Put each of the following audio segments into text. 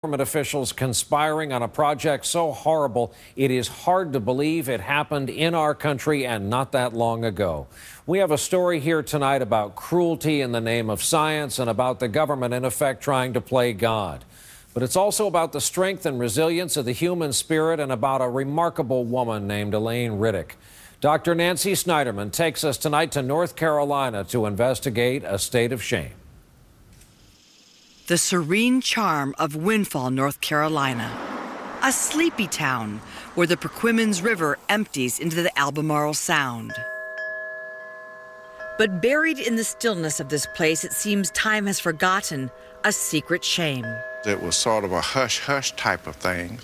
Government officials conspiring on a project so horrible it is hard to believe it happened in our country and not that long ago. We have a story here tonight about cruelty in the name of science and about the government in effect trying to play God. But it's also about the strength and resilience of the human spirit and about a remarkable woman named Elaine Riddick. Dr. Nancy Snyderman takes us tonight to North Carolina to investigate a state of shame. The serene charm of Windfall, North Carolina, a sleepy town where the Perquimans River empties into the Albemarle Sound. But buried in the stillness of this place, it seems time has forgotten a secret shame. It was sort of a hush-hush type of thing,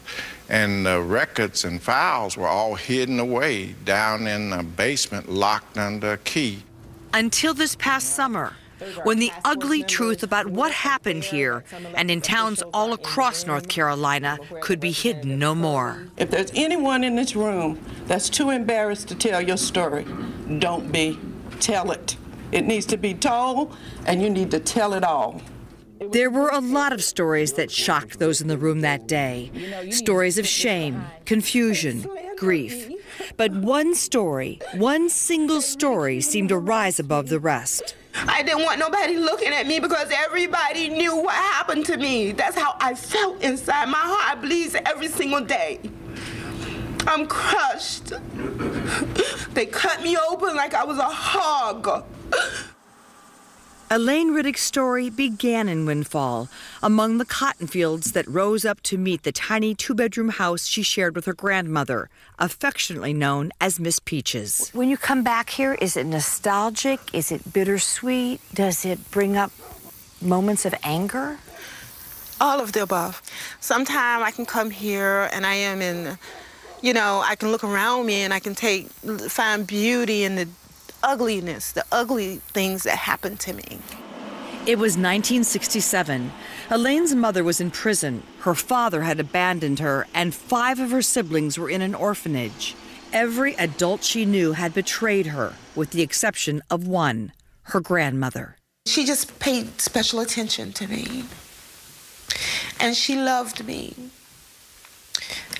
and the records and files were all hidden away down in the basement, locked under a key. Until this past summer, when the ugly truth about what happened here and in towns all across North Carolina could be hidden no more. If there's anyone in this room that's too embarrassed to tell your story, don't be. Tell it. It needs to be told, and you need to tell it all. There were a lot of stories that shocked those in the room that day. Stories of shame, confusion, grief. But one story, one single story, seemed to rise above the rest. I didn't want nobody looking at me because everybody knew what happened to me. That's how I felt inside. My heart bleeds every single day. I'm crushed. They cut me open like I was a hog. Elaine Riddick's story began in Windfall, among the cotton fields that rose up to meet the tiny two-bedroom house she shared with her grandmother, affectionately known as Miss Peaches. When you come back here, is it nostalgic? Is it bittersweet? Does it bring up moments of anger? All of the above. Sometimes I can come here and I am in, I can look around me and I can find beauty in the ugliness, the ugly things that happened to me. It was 1967. Elaine's mother was in prison. Her father had abandoned her, and 5 of her siblings were in an orphanage. Every adult she knew had betrayed her, with the exception of one, her grandmother. She just paid special attention to me. And she loved me.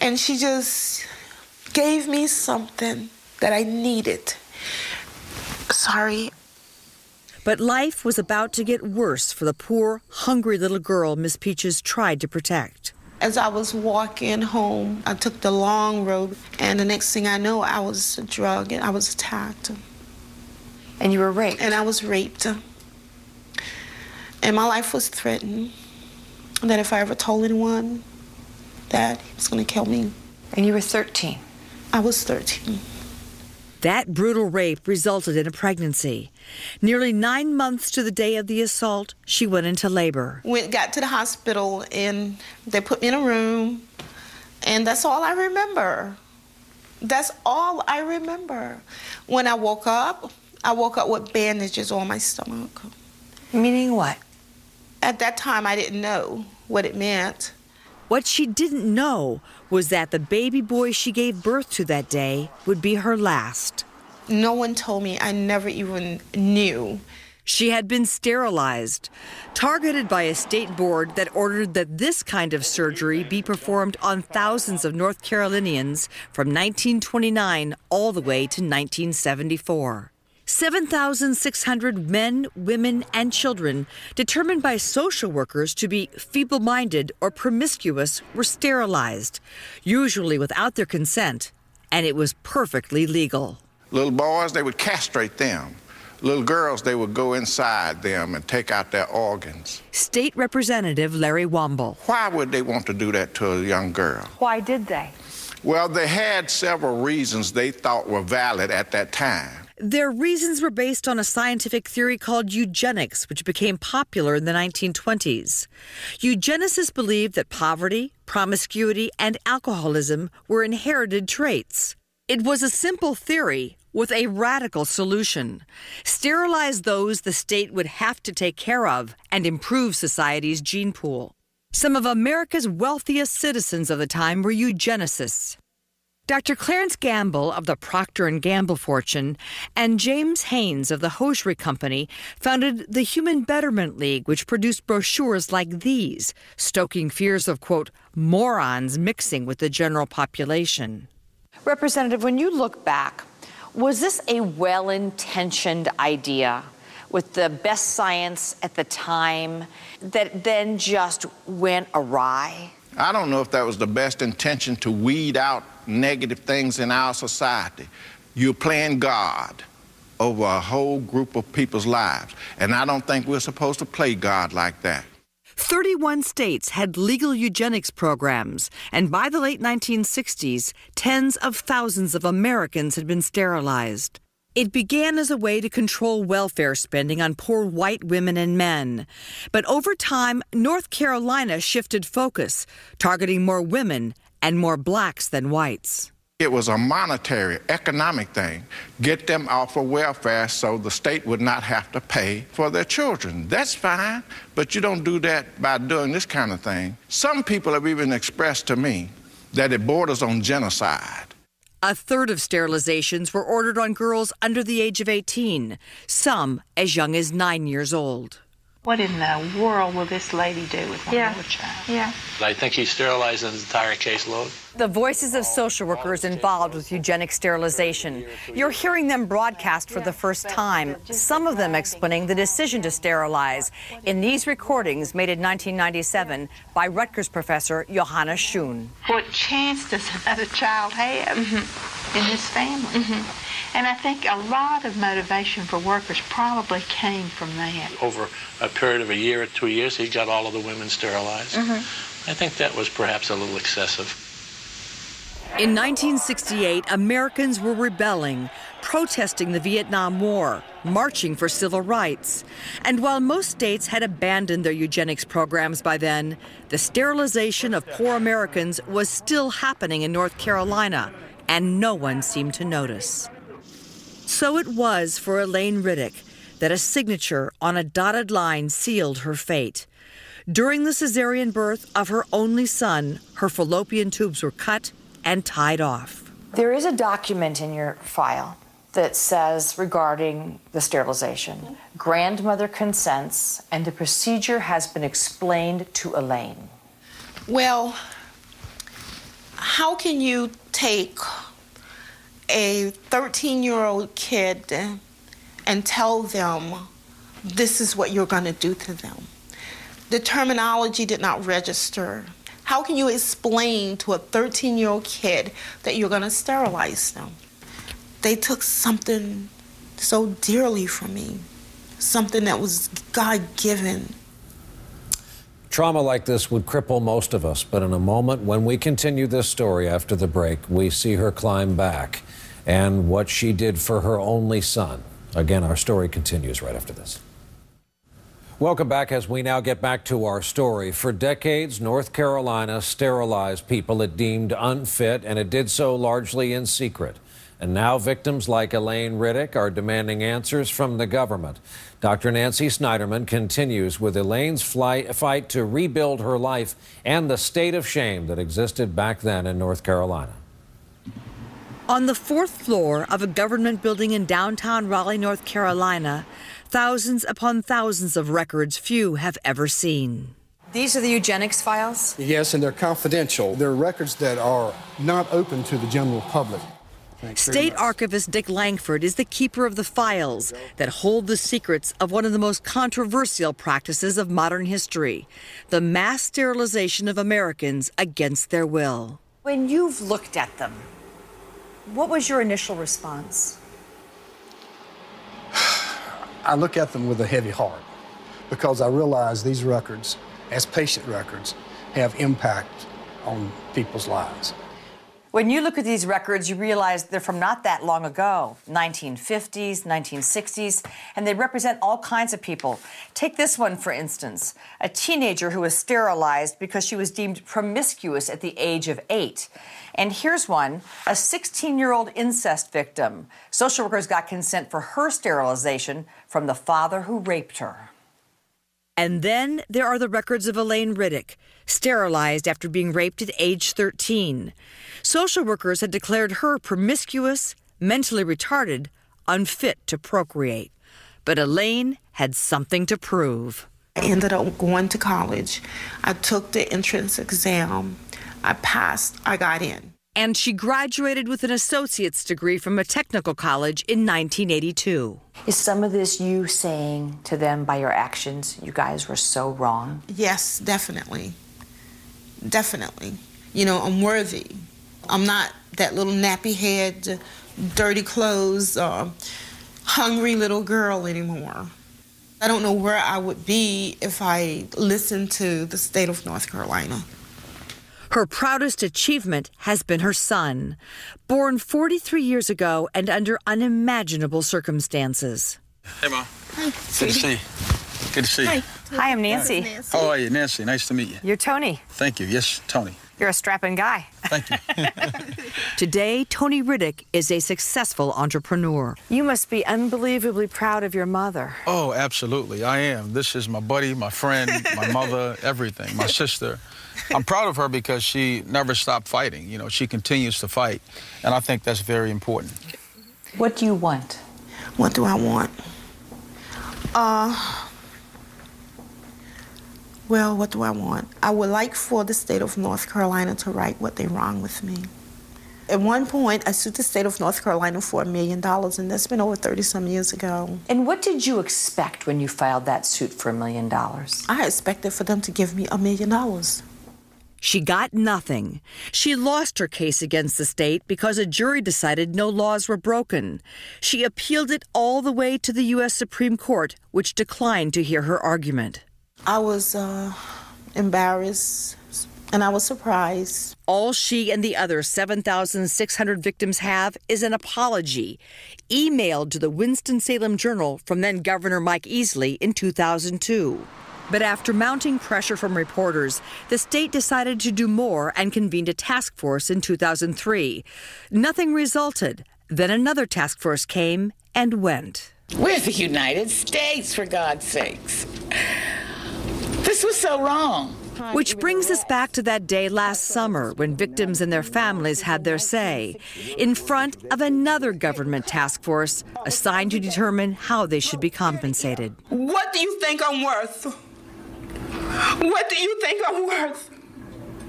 And she just gave me something that I needed. Sorry. But life was about to get worse for the poor, hungry little girl Miss Peaches tried to protect. As I was walking home, I took the long road, and the next thing I know, I was drugged and I was attacked. And you were raped? And I was raped. And my life was threatened, that if I ever told anyone that he was going to kill me. And you were 13? I was 13. That brutal rape resulted in a pregnancy. Nearly 9 months to the day of the assault, she went into labor. Got to the hospital, and they put me in a room, and that's all I remember. That's all I remember. When I woke up with bandages on my stomach. Meaning what? At that time, I didn't know what it meant. What she didn't know was that the baby boy she gave birth to that day would be her last. No one told me. I never even knew. She had been sterilized, targeted by a state board that ordered that this kind of surgery be performed on thousands of North Carolinians from 1929 all the way to 1974. 7,600 men, women, and children determined by social workers to be feeble-minded or promiscuous were sterilized, usually without their consent, and it was perfectly legal. Little boys, they would castrate them. Little girls, they would go inside them and take out their organs. State Representative Larry Womble. Why would they want to do that to a young girl? Why did they? Well, they had several reasons they thought were valid at that time. Their reasons were based on a scientific theory called eugenics, which became popular in the 1920s. Eugenicists believed that poverty, promiscuity, and alcoholism were inherited traits. It was a simple theory with a radical solution. Sterilize those the state would have to take care of and improve society's gene pool. Some of America's wealthiest citizens of the time were eugenicists. Dr. Clarence Gamble of the Procter & Gamble fortune and James Haynes of the Hosiery Company founded the Human Betterment League, which produced brochures like these, stoking fears of, quote, morons mixing with the general population. Representative, when you look back, was this a well-intentioned idea with the best science at the time that then just went awry? I don't know if that was the best intention to weed out negative things in our society. You're playing God over a whole group of people's lives, and I don't think we're supposed to play God like that. 31 states had legal eugenics programs, and by the late 1960s, tens of thousands of Americans had been sterilized. It began as a way to control welfare spending on poor white women and men. But over time, North Carolina shifted focus, targeting more women and more blacks than whites. It was a monetary, economic thing. Get them off of welfare so the state would not have to pay for their children. That's fine, but you don't do that by doing this kind of thing. Some people have even expressed to me that it borders on genocide. A third of sterilizations were ordered on girls under the age of 18, some as young as 9 years old. What in the world will this lady do with one more child? Yeah. I think he sterilized his entire caseload. The voices of social workers involved with eugenic sterilization. You're hearing them broadcast for the first time, some of them explaining the decision to sterilize in these recordings made in 1997 by Rutgers professor Johanna Schoen. What chance does another child have in this family? And I think a lot of motivation for workers probably came from that. Over a period of a year or 2 years, he got all of the women sterilized. I think that was perhaps a little excessive. In 1968, Americans were rebelling, protesting the Vietnam War, marching for civil rights. And while most states had abandoned their eugenics programs by then, the sterilization of poor Americans was still happening in North Carolina, and no one seemed to notice. So it was for Elaine Riddick that a signature on a dotted line sealed her fate. During the cesarean birth of her only son, her fallopian tubes were cut and tied off. There is a document in your file that says regarding the sterilization, grandmother consents and the procedure has been explained to Elaine. Well, how can you take a 13-year-old kid and tell them this is what you're going to do to them? The terminology did not register. How can you explain to a 13-year-old kid that you're going to sterilize them? They took something so dearly from me, something that was God-given. Trauma like this would cripple most of us, but in a moment when we continue this story after the break, we see her climb back and what she did for her only son. Again, our story continues right after this. Welcome back as we now get back to our story. For decades, North Carolina sterilized people it deemed unfit, and it did so largely in secret. And now victims like Elaine Riddick are demanding answers from the government. Dr. Nancy Snyderman continues with Elaine's fight to rebuild her life and the state of shame that existed back then in North Carolina. On the 4th floor of a government building in downtown Raleigh, North Carolina, thousands upon thousands of records few have ever seen. These are the eugenics files? Yes, and they're confidential. They're records that are not open to the general public. State Archivist Dick Langford is the keeper of the files that hold the secrets of one of the most controversial practices of modern history, the mass sterilization of Americans against their will. When you've looked at them, what was your initial response? I look at them with a heavy heart because I realize these records, as patient records, have impact on people's lives. When you look at these records, you realize they're from not that long ago, 1950s, 1960s, and they represent all kinds of people. Take this one, for instance, a teenager who was sterilized because she was deemed promiscuous at the age of 8. And here's one, a 16-year-old incest victim. Social workers got consent for her sterilization from the father who raped her. And then there are the records of Elaine Riddick, sterilized after being raped at age 13. Social workers had declared her promiscuous, mentally retarded, unfit to procreate. But Elaine had something to prove. I ended up going to college. I took the entrance exam. I passed. I got in. And she graduated with an associate's degree from a technical college in 1982. Is some of this you saying to them by your actions, you guys were so wrong? Yes, definitely. Definitely. You know, I'm worthy. I'm not that little nappy head, dirty clothes, hungry little girl anymore. I don't know where I would be if I listened to the state of North Carolina. Her proudest achievement has been her son, born 43 years ago and under unimaginable circumstances. Hey, Mom. Hi, Good to see you. Good to see you. Hi, I'm Nancy. How are you, Nancy? Nice to meet you. You're Tony. Thank you. Yes, Tony. You're a strapping guy. Thank you. Today, Tony Riddick is a successful entrepreneur. You must be unbelievably proud of your mother. Oh, absolutely. I am. This is my buddy, my friend, my mother, everything, my sister. I'm proud of her because she never stopped fighting. You know, she continues to fight, and I think that's very important. What do you want? What do I want? Well, what do I want? I would like for the state of North Carolina to right what they wrong with me. At one point, I sued the state of North Carolina for $1 million, and that's been over 30-some years ago. And what did you expect when you filed that suit for $1 million? I expected for them to give me $1 million. She got nothing. She lost her case against the state because a jury decided no laws were broken. She appealed it all the way to the U.S. Supreme Court, which declined to hear her argument. I was embarrassed, and I was surprised. All she and the other 7,600 victims have is an apology, emailed to the Winston-Salem Journal from then-Governor Mike Easley in 2002. But after mounting pressure from reporters, the state decided to do more and convened a task force in 2003. Nothing resulted. Then another task force came and went. We're the United States, for God's sakes. This was so wrong. Which brings us back to that day last summer when victims and their families had their say, in front of another government task force assigned to determine how they should be compensated. What do you think I'm worth? What do you think I'm worth?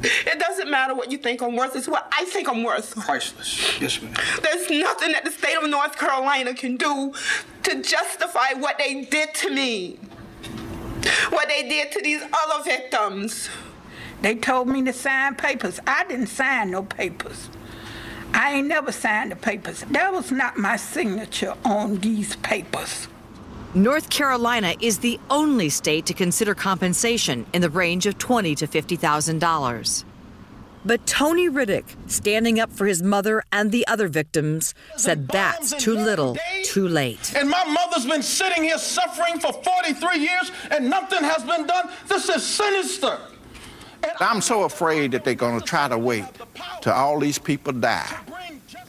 It doesn't matter what you think I'm worth. It's what I think I'm worth. Priceless. Yes, ma'am. There's nothing that the state of North Carolina can do to justify what they did to me. What they did to these other victims. They told me to sign papers. I didn't sign no papers. I ain't never signed the papers. That was not my signature on these papers. North Carolina is the only state to consider compensation in the range of $20,000 to $50,000. But Tony Riddick, standing up for his mother and the other victims, said that's too little, too late. And my mother's been sitting here suffering for 43 years and nothing has been done. This is sinister. I'm so afraid that they're going to try to wait till all these people die.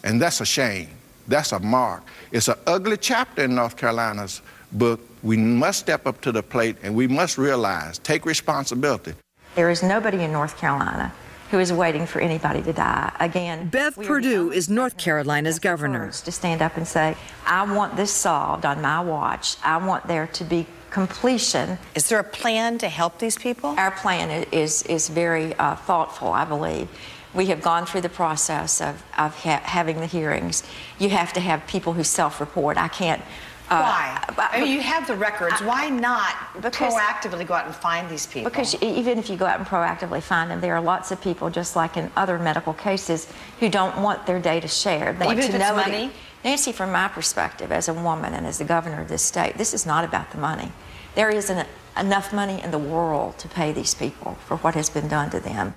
And that's a shame. That's a mark. It's an ugly chapter in North Carolina's book. We must step up to the plate and we must realize, take responsibility. There is nobody in North Carolina who is waiting for anybody to die. Again, Bev Perdue is North Carolina's governor. To stand up and say, I want this solved on my watch. I want there to be completion. Is there a plan to help these people? Our plan is very thoughtful, I believe. We have gone through the process of having the hearings. You have to have people who self-report. I can't. Why? I mean, you have the records. Why not proactively go out and find these people? Because even if you go out and proactively find them, there are lots of people, just like in other medical cases, who don't want their data shared. They want to know know money? Nancy, from my perspective as a woman and as the governor of this state, this is not about the money. There isn't enough money in the world to pay these people for what has been done to them.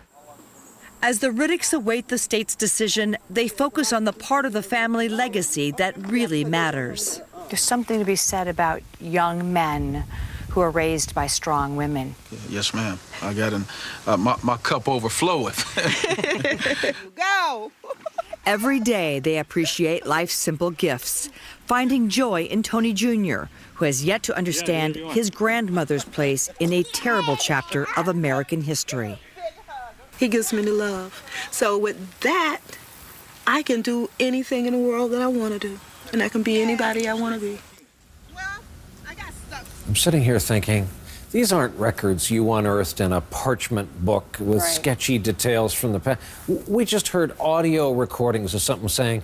As the Riddicks await the state's decision, they focus on the part of the family legacy that really matters. There's something to be said about young men who are raised by strong women. Yes, ma'am. I got my cup overfloweth. Go! Every day they appreciate life's simple gifts, finding joy in Tony Jr., who has yet to understand his grandmother's place in a terrible chapter of American history. He gives me the love. So with that, I can do anything in the world that I want to do. And I can be anybody I want to be. I'm sitting here thinking, these aren't records you unearthed in a parchment book with sketchy details from the past. We just heard audio recordings of someone saying,